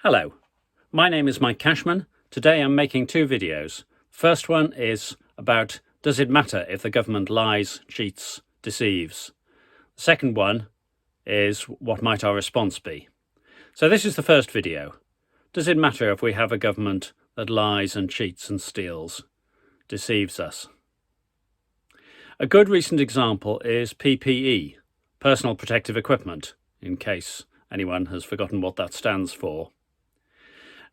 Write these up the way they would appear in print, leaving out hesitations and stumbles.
Hello, my name is Mike Cashman. Today I'm making two videos. First one is about does it matter if the government lies, cheats, deceives? The second one is what might our response be? So this is the first video. Does it matter if we have a government that lies and cheats and steals, deceives us? A good recent example is PPE, personal protective equipment, in case anyone has forgotten what that stands for.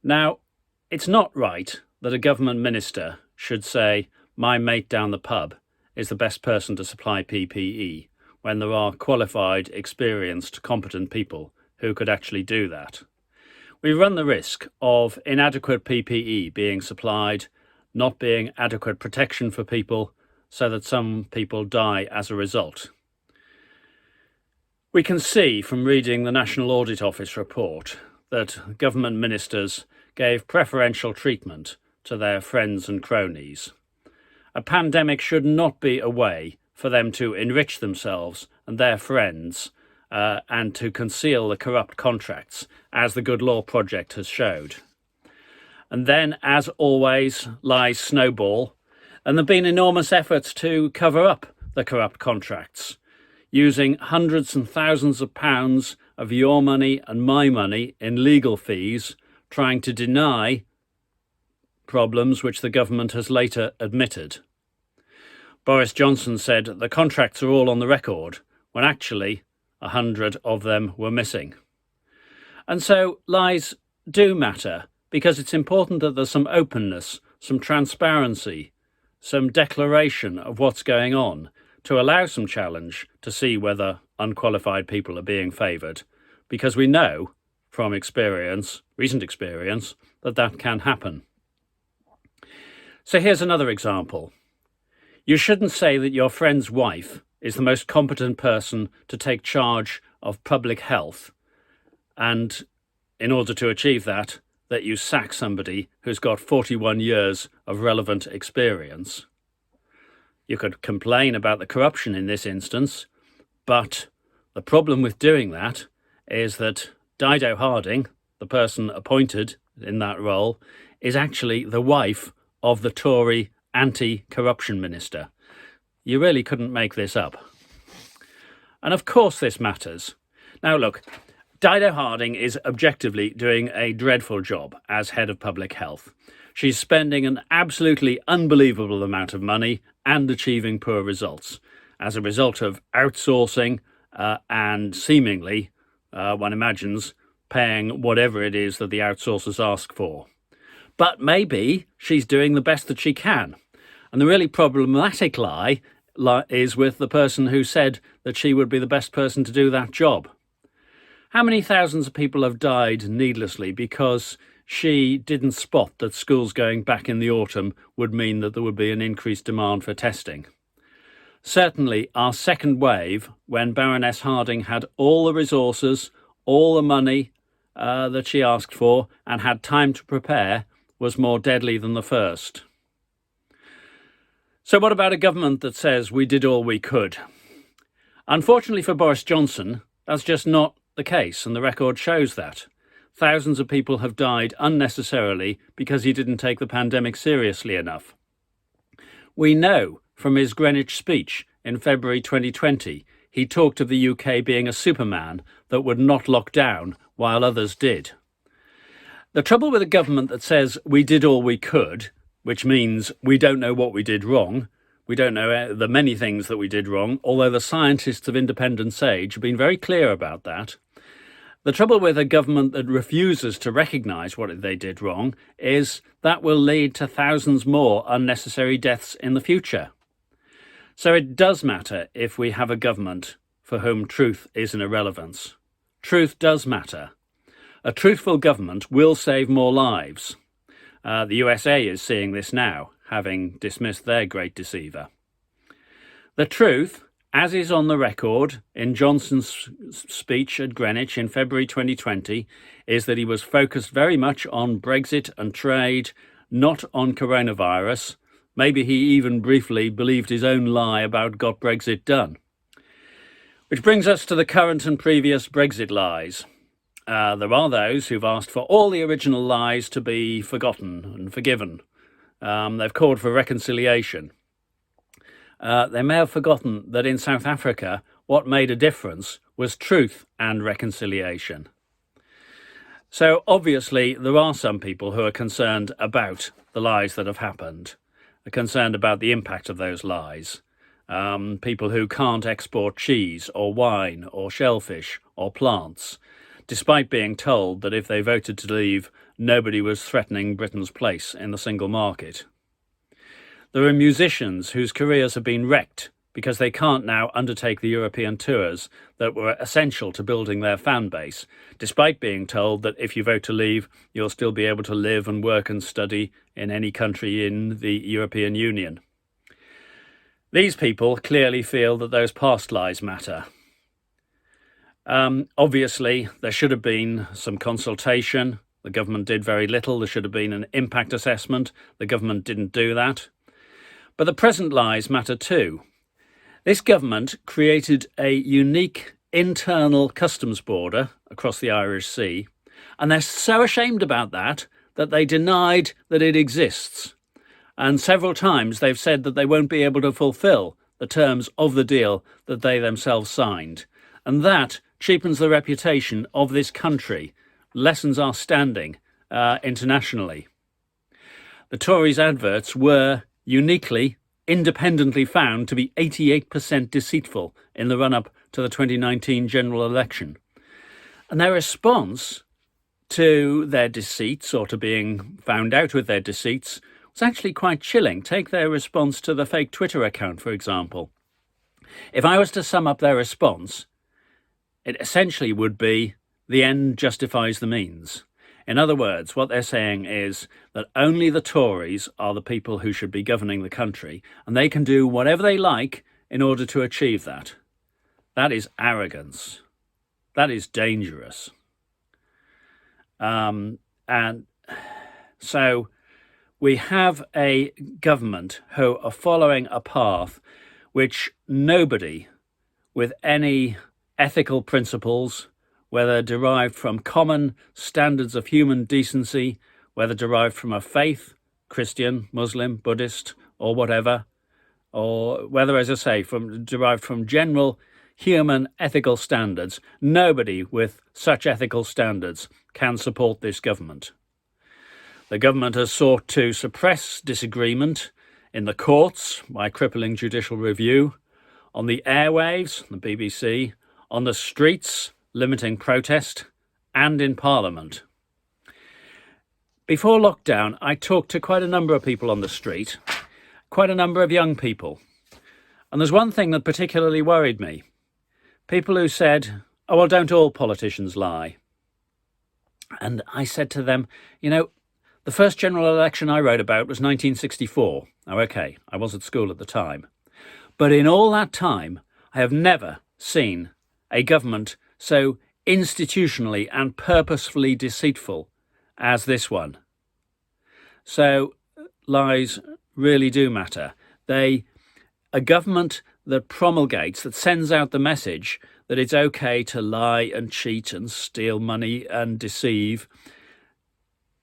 Now, it's not right that a government minister should say, my mate down the pub is the best person to supply PPE, when there are qualified, experienced, competent people who could actually do that. We run the risk of inadequate PPE being supplied, not being adequate protection for people, so that some people die as a result. We can see from reading the National Audit Office report that government ministers gave preferential treatment to their friends and cronies. A pandemic should not be a way for them to enrich themselves and their friends and to conceal the corrupt contracts, as the Good Law Project has showed. And then, as always, lies snowball, and there have been enormous efforts to cover up the corrupt contracts, using hundreds and thousands of pounds of your money and my money in legal fees, trying to deny problems which the government has later admitted. Boris Johnson said the contracts are all on the record, when actually 100 of them were missing. And so lies do matter, because it's important that there's some openness, some transparency, some declaration of what's going on, to allow some challenge to see whether unqualified people are being favoured, because we know from experience, recent experience, that that can happen. So here's another example. You shouldn't say that your friend's wife is the most competent person to take charge of public health, and in order to achieve that you sack somebody who's got 41 years of relevant experience. You could complain about the corruption in this instance, but the problem with doing that is that Dido Harding, the person appointed in that role, is actually the wife of the Tory anti-corruption minister. You really couldn't make this up. And of course this matters. Now look, Dido Harding is objectively doing a dreadful job as head of public health. She's spending an absolutely unbelievable amount of money and achieving poor results as a result of outsourcing and seemingly, one imagines, paying whatever it is that the outsourcers ask for. But maybe she's doing the best that she can. And the really problematic lie is with the person who said that she would be the best person to do that job. How many thousands of people have died needlessly because she didn't spot that schools going back in the autumn would mean that there would be an increased demand for testing? Certainly our second wave, when Baroness Harding had all the resources, all the money that she asked for and had time to prepare, was more deadly than the first. So what about a government that says we did all we could? Unfortunately for Boris Johnson, that's just not the case, and the record shows that. Thousands of people have died unnecessarily because he didn't take the pandemic seriously enough. We know from his Greenwich speech in February 2020, he talked of the UK being a superman that would not lock down while others did. The trouble with a government that says we did all we could, which means we don't know what we did wrong, we don't know the many things that we did wrong, although the scientists of Independence Age have been very clear about that. The trouble with a government that refuses to recognise what they did wrong is that will lead to thousands more unnecessary deaths in the future. So it does matter if we have a government for whom truth is an irrelevance. Truth does matter. A truthful government will save more lives. The USA is seeing this now, having dismissed their great deceiver. The truth, as is on the record in Johnson's speech at Greenwich in February 2020, is that he was focused very much on Brexit and trade, not on coronavirus. Maybe he even briefly believed his own lie about got Brexit done. Which brings us to the current and previous Brexit lies. there are those who've asked for all the original lies to be forgotten and forgiven. They've called for reconciliation. They may have forgotten that in South Africa, what made a difference was truth and reconciliation. So obviously, there are some people who are concerned about the lies that have happened, are concerned about the impact of those lies. People who can't export cheese or wine or shellfish or plants, despite being told that if they voted to leave, nobody was threatening Britain's place in the single market. There are musicians whose careers have been wrecked because they can't now undertake the European tours that were essential to building their fan base, despite being told that if you vote to leave, you'll still be able to live and work and study in any country in the European Union. These people clearly feel that those past lies matter. Obviously, there should have been some consultation. The government did very little. There should have been an impact assessment. The government didn't do that. But the present lies matter too. This government created a unique internal customs border across the Irish Sea, and they're so ashamed about that they denied that it exists. And several times they've said that they won't be able to fulfil the terms of the deal that they themselves signed. And that cheapens the reputation of this country, lessens our standing internationally. The Tories' adverts were uniquely, independently found to be 88% deceitful in the run-up to the 2019 general election. And their response to their deceits, or to being found out with their deceits, was actually quite chilling. Take their response to the fake Twitter account, for example. If I was to sum up their response, it essentially would be the end justifies the means. In other words, what they're saying is that only the Tories are the people who should be governing the country, and they can do whatever they like in order to achieve that. That is arrogance. That is dangerous. And so we have a government who are following a path which nobody with any ethical principles, whether derived from common standards of human decency, whether derived from a faith, Christian, Muslim, Buddhist, or whatever, or whether, as I say, derived from general human ethical standards, nobody with such ethical standards can support this government. The government has sought to suppress disagreement in the courts by crippling judicial review, on the airwaves, the BBC, on the streets, limiting protest, and in Parliament. Before lockdown, I talked to quite a number of people on the street, quite a number of young people. And there's one thing that particularly worried me. People who said, oh, well, don't all politicians lie? And I said to them, you know, the first general election I wrote about was 1964. Oh, okay, I was at school at the time. But in all that time, I have never seen a government so institutionally and purposefully deceitful as this one. So lies really do matter. A government that promulgates, that sends out the message that it's okay to lie and cheat and steal money and deceive.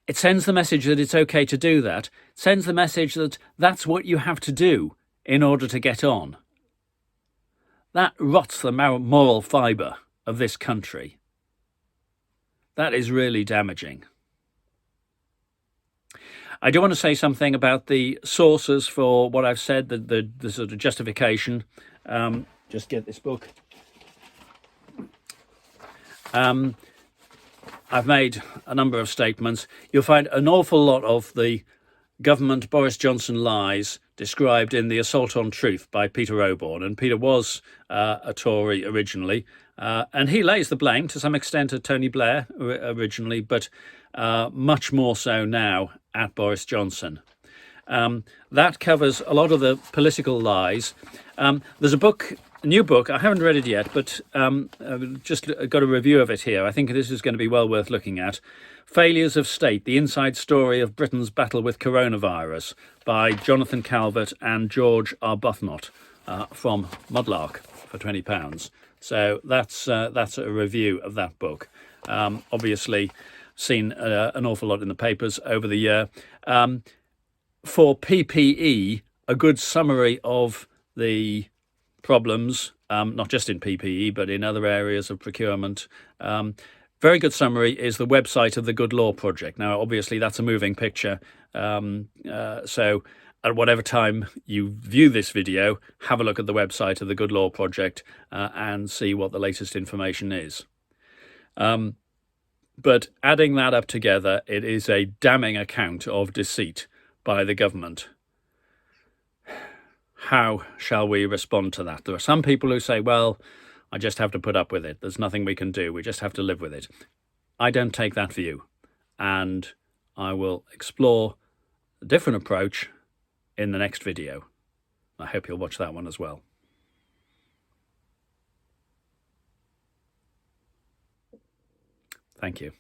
It sends the message that it's okay to do that. It sends the message that that's what you have to do in order to get on. That rots the moral fibre of this country. That is really damaging. I do want to say something about the sources for what I've said, the sort of justification. Just get this book. I've made a number of statements. You'll find an awful lot of the government Boris Johnson lies described in The Assault on Truth by Peter Oborne. And Peter was a Tory originally, and he lays the blame to some extent at Tony Blair originally, but much more so now at Boris Johnson. That covers a lot of the political lies. There's a new book, I haven't read it yet, but I've just got a review of it here. I think this is going to be well worth looking at. Failures of State, The Inside Story of Britain's Battle with Coronavirus by Jonathan Calvert and George Arbuthnot from Mudlark for £20. So that's a review of that book. Obviously, seen an awful lot in the papers over the year. For PPE, a good summary of the problems, not just in PPE, but in other areas of procurement. Very good summary is the website of the Good Law Project. Now, obviously, that's a moving picture. So at whatever time you view this video, have a look at the website of the Good Law Project and see what the latest information is. But adding that up together, it is a damning account of deceit by the government. How shall we respond to that? There are some people who say, well, I just have to put up with it. There's nothing we can do. We just have to live with it. I don't take that view, and I will explore a different approach in the next video. I hope you'll watch that one as well. Thank you.